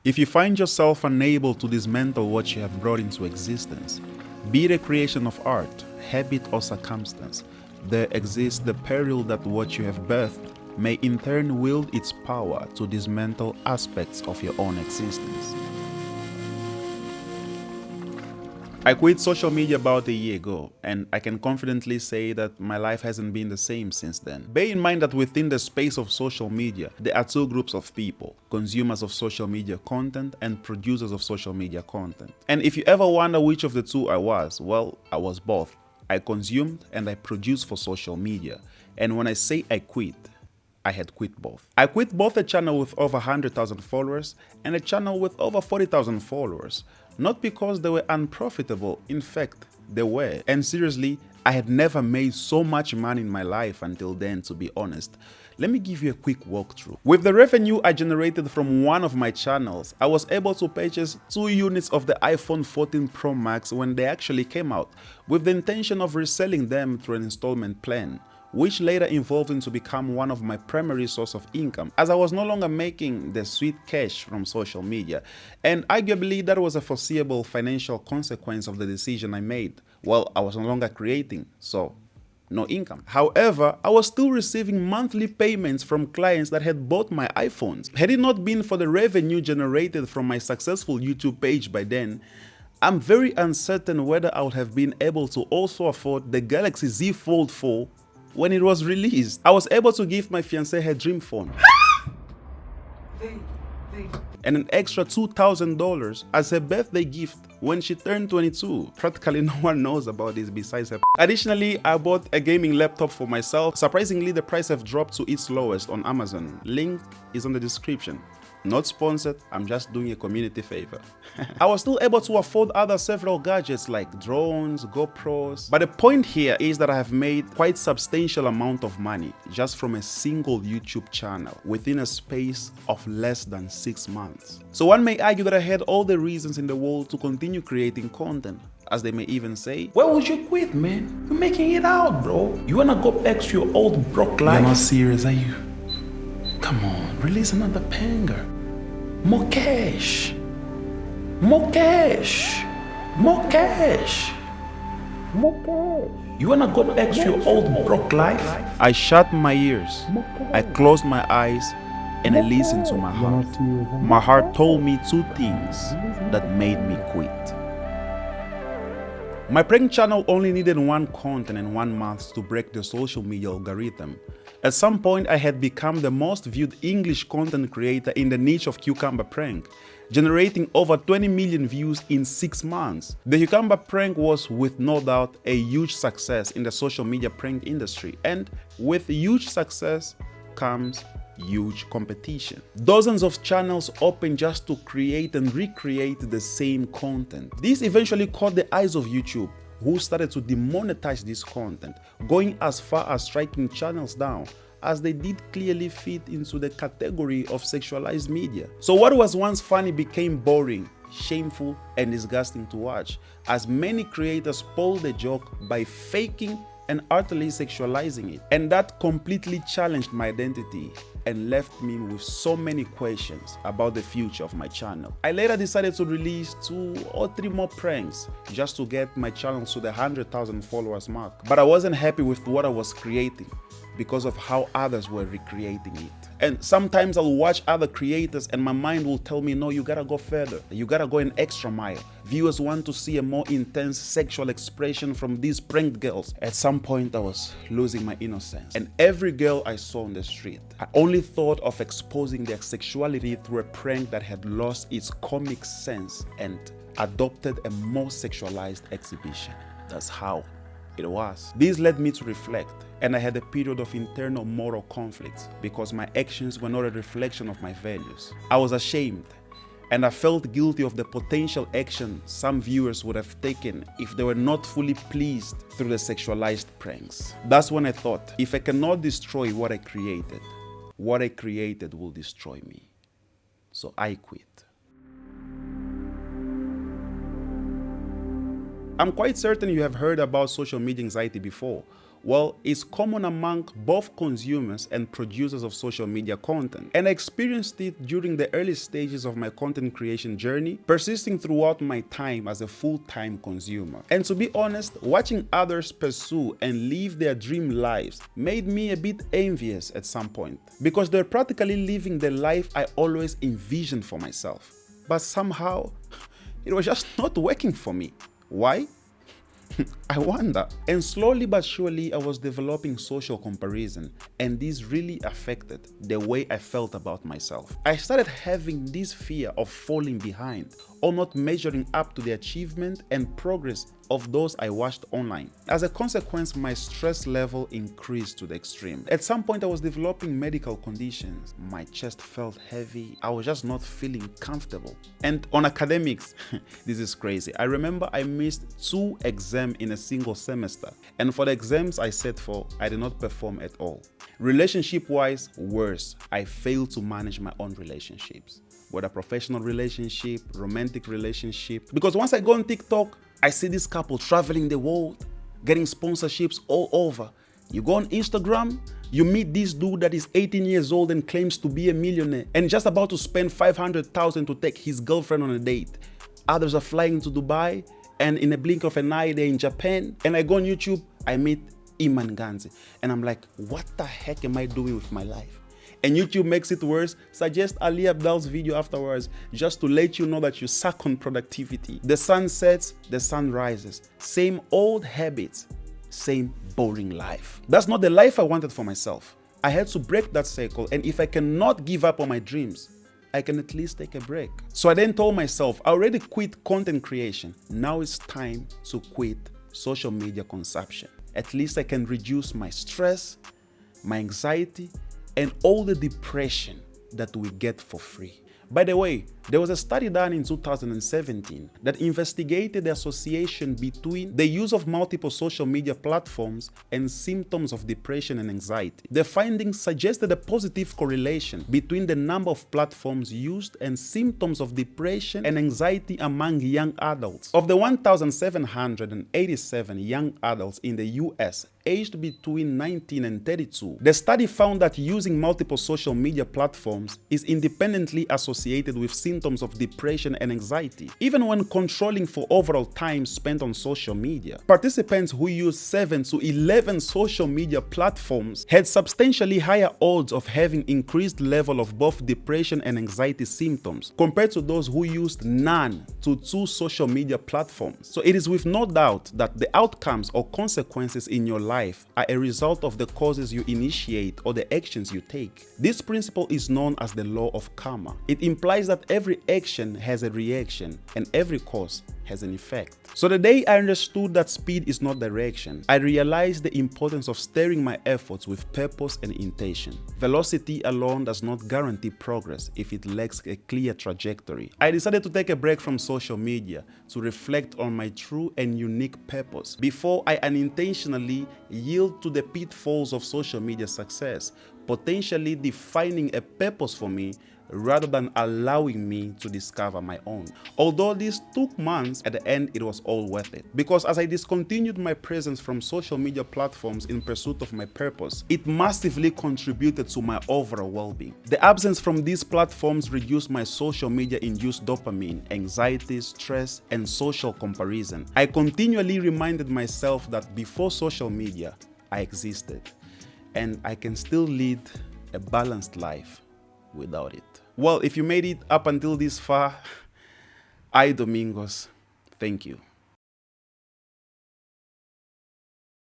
If you find yourself unable to dismantle what you have brought into existence, be it a creation of art, habit, or circumstance, there exists the peril that what you have birthed may in turn wield its power to dismantle aspects of your own existence. I quit social media about a year ago, and I can confidently say that my life hasn't been the same since then. Bear in mind that within the space of social media, there are two groups of people: consumers of social media content and producers of social media content. And if you ever wonder which of the two I was, well, I was both. I consumed and I produced for social media. And when I say I quit, I had quit both. I quit both a channel with over 100,000 followers and a channel with over 40,000 followers. Not because they were unprofitable, in fact, they were. And seriously, I had never made so much money in my life until then, to be honest. Let me give you a quick walkthrough. With the revenue I generated from one of my channels, I was able to purchase 2 units of the iPhone 14 Pro Max when they actually came out, with the intention of reselling them through an installment plan, which later evolved into become one of my primary source of income, as I was no longer making the sweet cash from social media. And arguably that was a foreseeable financial consequence of the decision I made. Well, I was no longer creating, so no income. However, I was still receiving monthly payments from clients that had bought my iPhones. Had it not been for the revenue generated from my successful YouTube page by then, I'm very uncertain whether I would have been able to also afford the Galaxy Z Fold 4 when it was released. I was able to give my fiancée her dream phone and an extra $2,000 as her birthday gift when she turned 22. Practically no one knows about this besides her. Additionally, I bought a gaming laptop for myself. Surprisingly, the price have dropped to its lowest on Amazon. Link is on the description. Not sponsored, I'm just doing a community favor. I was still able to afford other several gadgets like drones, GoPros. But the point here is that I have made quite substantial amount of money just from a single YouTube channel within a space of less than 6 months. So one may argue that I had all the reasons in the world to continue creating content. As they may even say, why would you quit, man? You're making it out, bro. You wanna go back to your old broke life? You're not serious, are you? Come on, release another banger. More cash. More cash. More cash. More cash. You wanna go back to your old broke life? I shut my ears, I closed my eyes, and I listened to my heart. My heart told me 2 things that made me quit. My prank channel only needed 1 content and 1 month to break the social media algorithm. At some point, I had become the most viewed English content creator in the niche of cucumber prank, generating over 20 million views in 6 months. The cucumber prank was with no doubt a huge success in the social media prank industry, and with huge success comes huge competition. Dozens of channels opened just to create and recreate the same content. This eventually caught the eyes of YouTube, who started to demonetize this content, going as far as striking channels down, as they did clearly fit into the category of sexualized media. So what was once funny became boring, shameful, and disgusting to watch, as many creators pulled the joke by faking and utterly sexualizing it. And that completely challenged my identity and left me with so many questions about the future of my channel. I later decided to release 2 or 3 more pranks just to get my channel to the 100,000 followers mark. But I wasn't happy with what I was creating because of how others were recreating it. And sometimes I'll watch other creators and my mind will tell me, no, you gotta go further. You gotta go an extra mile. Viewers want to see a more intense sexual expression from these pranked girls. At some point, I was losing my innocence. And every girl I saw on the street, I only thought of exposing their sexuality through a prank that had lost its comic sense and adopted a more sexualized exhibition. That's how it was. This led me to reflect, and I had a period of internal moral conflict because my actions were not a reflection of my values. I was ashamed, and I felt guilty of the potential action some viewers would have taken if they were not fully pleased through the sexualized pranks. That's when I thought, if I cannot destroy what I created will destroy me. So I quit. I'm quite certain you have heard about social media anxiety before. Well, it's common among both consumers and producers of social media content. And I experienced it during the early stages of my content creation journey, persisting throughout my time as a full-time consumer. And to be honest, watching others pursue and live their dream lives made me a bit envious at some point, because they're practically living the life I always envisioned for myself. But somehow, it was just not working for me. Why? I wonder. And slowly but surely, I was developing social comparison, and this really affected the way I felt about myself. I started having this fear of falling behind or not measuring up to the achievement and progress of those I watched online. As a consequence, my stress level increased to the extreme. At some point, I was developing medical conditions. My chest felt heavy. I was just not feeling comfortable. And on academics, this is crazy. I remember I missed 2 exams in a single semester. And for the exams I set for, I did not perform at all. Relationship-wise, worse. I failed to manage my own relationships. Whether professional relationship, romantic relationship. Because once I go on TikTok, I see this couple traveling the world, getting sponsorships all over. You go on Instagram, you meet this dude that is 18 years old and claims to be a millionaire and just about to spend $500,000 to take his girlfriend on a date. Others are flying to Dubai, and in a blink of an eye, they're in Japan. And I go on YouTube, I meet Iman Ganzi. And I'm like, what the heck am I doing with my life? And YouTube makes it worse. Suggest Ali Abdal's video afterwards just to let you know that you suck on productivity. The sun sets, the sun rises. Same old habits, same boring life. That's not the life I wanted for myself. I had to break that cycle, and if I cannot give up on my dreams, I can at least take a break. So I then told myself, I already quit content creation. Now it's time to quit social media consumption. At least I can reduce my stress, my anxiety, and all the depression that we get for free. By the way, there was a study done in 2017 that investigated the association between the use of multiple social media platforms and symptoms of depression and anxiety. The findings suggested a positive correlation between the number of platforms used and symptoms of depression and anxiety among young adults. Of the 1,787 young adults in the US aged between 19 and 32, the study found that using multiple social media platforms is independently associated with symptoms of depression and anxiety, even when controlling for overall time spent on social media. Participants who used 7 to 11 social media platforms had substantially higher odds of having increased level of both depression and anxiety symptoms compared to those who used none to 2 social media platforms. So it is with no doubt that the outcomes or consequences in your life are a result of the causes you initiate or the actions you take. This principle is known as the law of karma. It implies that every action has a reaction and every cause has an effect. So the day I understood that speed is not direction, I realized the importance of steering my efforts with purpose and intention. Velocity alone does not guarantee progress if it lacks a clear trajectory. I decided to take a break from social media to reflect on my true and unique purpose before I unintentionally yield to the pitfalls of social media success, potentially defining a purpose for me rather than allowing me to discover my own. Although this took months, at the end it was all worth it. Because as I discontinued my presence from social media platforms in pursuit of my purpose, it massively contributed to my overall well-being. The absence from these platforms reduced my social media-induced dopamine, anxiety, stress, and social comparison. I continually reminded myself that before social media, I existed, and I can still lead a balanced life without it. Well, if you made it up until this far, Domingos, thank you.